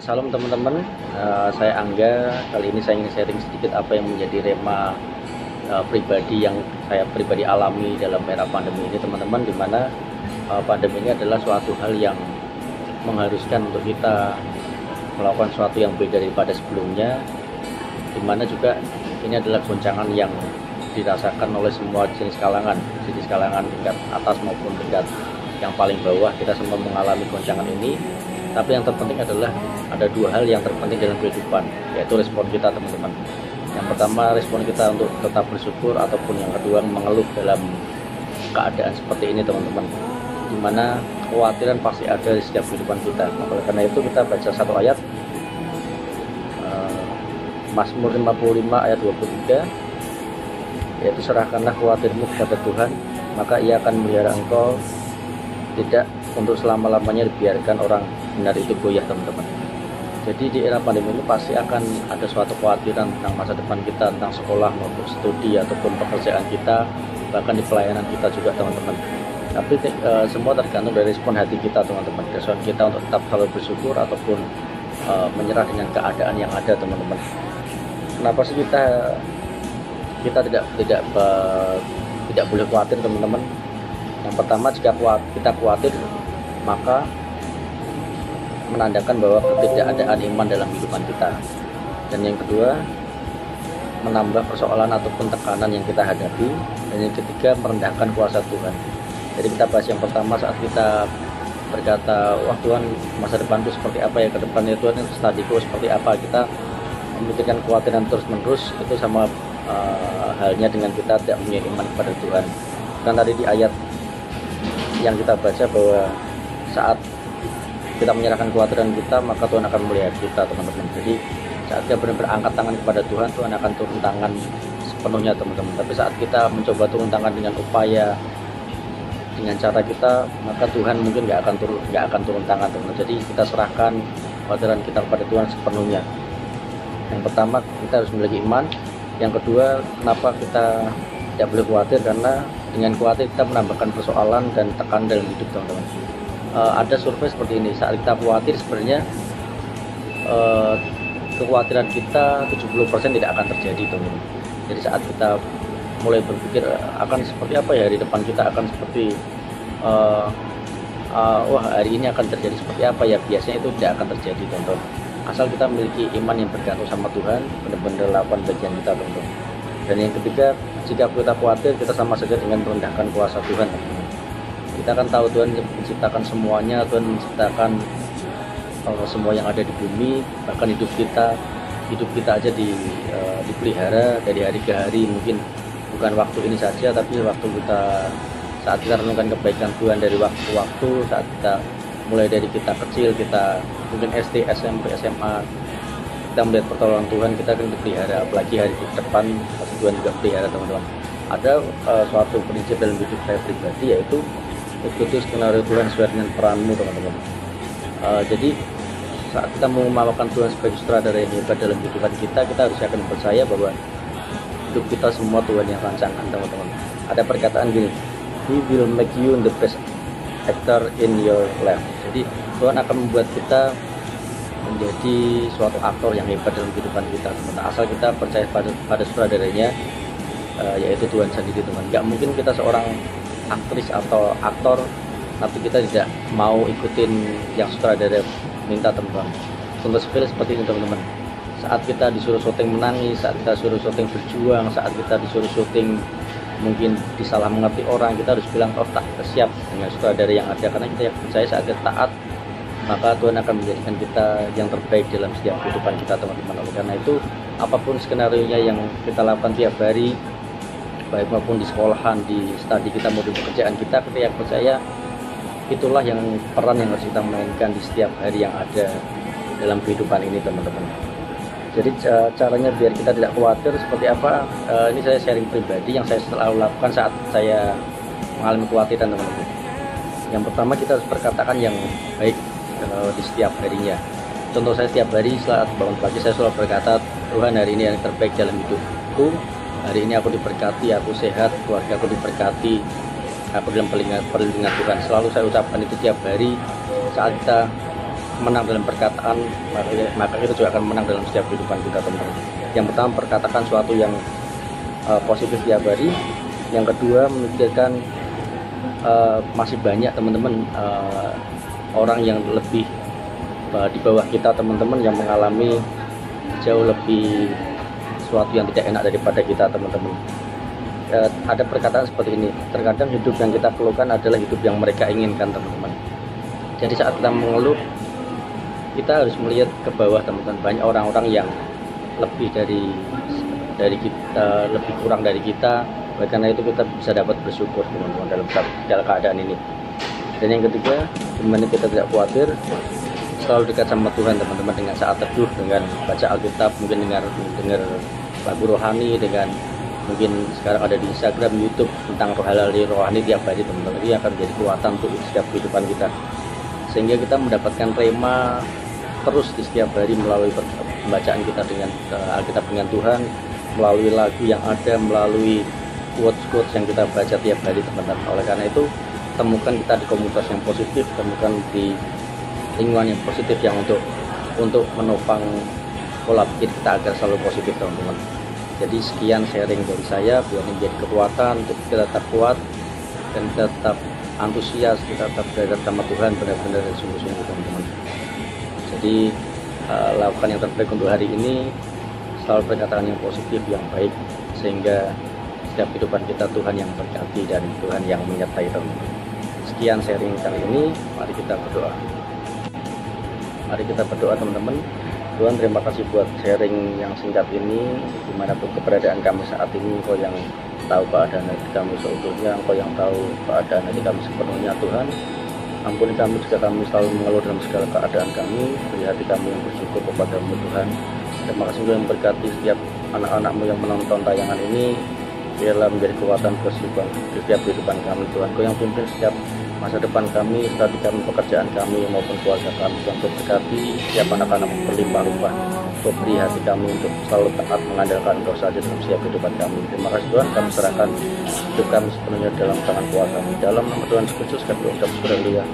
Ya, salam teman-teman. Saya Angga. Kali ini saya ingin sharing sedikit apa yang menjadi rema pribadi yang saya pribadi alami dalam era pandemi ini, teman-teman. Di mana pandemi ini adalah suatu hal yang mengharuskan untuk kita melakukan sesuatu yang beda daripada sebelumnya. Di mana juga ini adalah goncangan yang dirasakan oleh semua jenis kalangan tingkat atas maupun tingkat yang paling bawah. Kita semua mengalami goncangan ini. Tapi yang terpenting adalah ada dua hal yang terpenting dalam kehidupan, yaitu respon kita, teman-teman. Yang pertama, respon kita untuk tetap bersyukur, ataupun yang kedua, mengeluh dalam keadaan seperti ini, teman-teman. Dimana kekhawatiran pasti ada di setiap kehidupan kita. Oleh karena itu kita baca satu ayat, Mazmur 55 ayat 23, yaitu serahkanlah khawatirmu kepada Tuhan, maka Ia akan memelihara engkau, tidak untuk selama-lamanya dibiarkan orang benar itu goyah, teman-teman. Jadi di era pandemi ini pasti akan ada suatu kekhawatiran tentang masa depan kita, tentang sekolah maupun studi ataupun pekerjaan kita, bahkan di pelayanan kita juga, teman-teman. Tapi semua tergantung dari respon hati kita, teman-teman. Respon kita untuk tetap selalu bersyukur ataupun menyerah dengan keadaan yang ada, teman-teman. Kenapa sih kita tidak boleh khawatir, teman-teman? Yang pertama, jika kita khawatir, maka menandakan bahwa ketidakadaan iman dalam kehidupan kita. Dan yang kedua, menambah persoalan ataupun tekanan yang kita hadapi. Dan yang ketiga, merendahkan kuasa Tuhan. Jadi kita bahas yang pertama, saat kita berkata, wah Tuhan, masa depan itu seperti apa ya, ke depannya Tuhan, studiku seperti apa, kita memikirkan kekhawatiran terus-menerus. Itu sama halnya dengan kita tidak punya iman kepada Tuhan. Dan tadi di ayat yang kita baca bahwa saat kita menyerahkan kekhawatiran kita, maka Tuhan akan melihat kita, teman-teman. Jadi saat kita benar-benar angkat tangan kepada Tuhan, Tuhan akan turun tangan sepenuhnya, teman-teman. Tapi saat kita mencoba turun tangan dengan upaya, dengan cara kita, maka Tuhan mungkin nggak akan turun tangan, teman-teman. Jadi kita serahkan kekhawatiran kita kepada Tuhan sepenuhnya. Yang pertama, kita harus memiliki iman. Yang kedua, kenapa kita tidak boleh khawatir? Karena dengan khawatir kita menambahkan persoalan dan tekanan dalam hidup, teman-teman. Ada survei seperti ini, saat kita khawatir sebenarnya kekhawatiran kita 70% tidak akan terjadi, teman-teman. Jadi saat kita mulai berpikir akan seperti apa ya hari depan kita, akan seperti wah hari ini akan terjadi seperti apa ya, biasanya itu tidak akan terjadi, teman-teman. Asal kita memiliki iman yang bergantung sama Tuhan, benar-benar lakukan bagian kita, teman-teman. Dan yang ketiga, jika kita khawatir, kita sama saja dengan merendahkan kuasa Tuhan, teman-teman. Kita akan tahu Tuhan menciptakan semuanya, Tuhan menciptakan semua yang ada di bumi, bahkan hidup kita aja dipelihara dari hari ke hari. Mungkin bukan waktu ini saja, tapi waktu saat kita renungkan kebaikan Tuhan dari waktu ke waktu, saat kita mulai dari kita kecil, kita mungkin SD, SMP, SMA, kita melihat pertolongan Tuhan, kita akan dipelihara. Apalagi hari depan pasti Tuhan juga pelihara, teman-teman. Ada suatu prinsip dalam hidup saya pribadi, yaitu ikuti skenario Tuhan sesuai dengan peranmu, teman-teman. Jadi saat kita mau melakukan Tuhan sebagai sutradara yang hebat dalam kehidupan kita harus yakin percaya bahwa hidup kita semua Tuhan yang rancangkan, teman-teman. Ada perkataan gini, He will make you the best actor in your life. Jadi Tuhan akan membuat kita menjadi suatu aktor yang hebat dalam kehidupan kita, teman-teman. Asal kita percaya pada sutradaranya, yaitu Tuhan sendiri, teman. Gak mungkin kita seorang aktris atau aktor tapi kita tidak mau ikutin yang sutradara minta, teman-teman. Contoh sepele seperti ini, teman-teman. Saat kita disuruh syuting menangis, saat kita disuruh syuting berjuang, saat kita disuruh syuting mungkin disalah mengerti orang, kita harus bilang tak siap dengan sutradara yang ada, karena kita percaya saat kita taat, maka Tuhan akan menjadikan kita yang terbaik dalam setiap kehidupan kita, teman-teman. Oleh karena itu, apapun skenario-nya yang kita lakukan tiap hari, baik maupun di sekolahan, di studi kita, maupun di pekerjaan kita yang percaya itulah yang peran yang harus kita mainkan di setiap hari yang ada dalam kehidupan ini, teman-teman. Jadi caranya biar kita tidak khawatir seperti apa, ini saya sharing pribadi yang saya selalu lakukan saat saya mengalami kekhawatiran, teman-teman. Yang pertama, kita harus berkatakan yang baik di setiap harinya. Contoh saya setiap hari saat bangun pagi, saya selalu berkata, Tuhan, hari ini yang terbaik dalam hidupku. Hari ini aku diberkati, aku sehat, keluarga aku diberkati, aku dalam perlindungan Tuhan. Selalu saya ucapkan itu tiap hari saat kita menang dalam perkataan, maka kita juga akan menang dalam setiap kehidupan kita, teman-teman. Yang pertama, perkatakan suatu yang positif tiap hari. Yang kedua, memikirkan masih banyak teman-teman orang yang lebih di bawah kita, teman-teman, yang mengalami jauh lebih sesuatu yang tidak enak daripada kita, teman-teman. Ada perkataan seperti ini, terkadang hidup yang kita keluhkan adalah hidup yang mereka inginkan, teman-teman. Jadi saat kita mengeluh, kita harus melihat ke bawah, teman-teman. Banyak orang-orang yang lebih dari kita, lebih kurang dari kita. Oleh karena itu kita bisa dapat bersyukur, teman-teman, dalam keadaan ini. Dan yang ketiga, dimana kita tidak khawatir, selalu dekat sama Tuhan, teman-teman, dengan saat teduh, dengan baca Alkitab, mungkin dengar lagu rohani, dengan mungkin sekarang ada di Instagram, YouTube tentang hal-hal rohani tiap hari, teman-teman. Ini akan menjadi kekuatan untuk setiap kehidupan kita, sehingga kita mendapatkan rema terus di setiap hari melalui pembacaan kita dengan Alkitab dengan Tuhan, melalui lagu yang ada, melalui quotes-quotes yang kita baca tiap hari, teman-teman. Oleh karena itu, temukan kita di komunitas yang positif, temukan di lingkungan yang positif yang untuk menopang pola pikir kita agar selalu positif, teman-teman. Jadi sekian sharing dari saya, biar ini menjadi kekuatan untuk kita tetap kuat dan kita tetap antusias, kita tetap dekat sama Tuhan benar-benar dan sungguh-sungguh, teman-teman. Jadi lakukan yang terbaik untuk hari ini, selalu perkataan yang positif, yang baik, sehingga setiap kehidupan kita Tuhan yang berkati dan Tuhan yang menyertai, teman-teman. Sekian sharing kali ini, mari kita berdoa. Mari kita berdoa, teman-teman. Tuhan, terima kasih buat sharing yang singkat ini. Dimanapun keberadaan kami saat ini, Engkau yang tahu keadaan hati kami seutuhnya, Engkau yang tahu keadaan hati kami sepenuhnya, Tuhan. Ampuni kami jika kami selalu mengeluh dalam segala keadaan kami. Beri hati kami yang bersyukur kepada-Mu, Tuhan. Terima kasih Tuhan, berkati setiap anak-anak-Mu yang menonton tayangan ini. Biarlah menjadi kekuatan di setiap kehidupan kami, Tuhan. Engkau yang pimpin setiap masa depan kami, studi kami, pekerjaan kami, maupun keluarga kami. Tuhan, berkati setiap anak-anak berlimpah-limpah. Engkau beri hati kami untuk selalu taat mengandalkan Engkau saja dalam setiap kehidupan kami. Terima kasih Tuhan, kami serahkan hidup kami sepenuhnya dalam tangan kuasa-Mu. Dalam nama Tuhan Yesus Kristus kami ucap syukur, haleluya.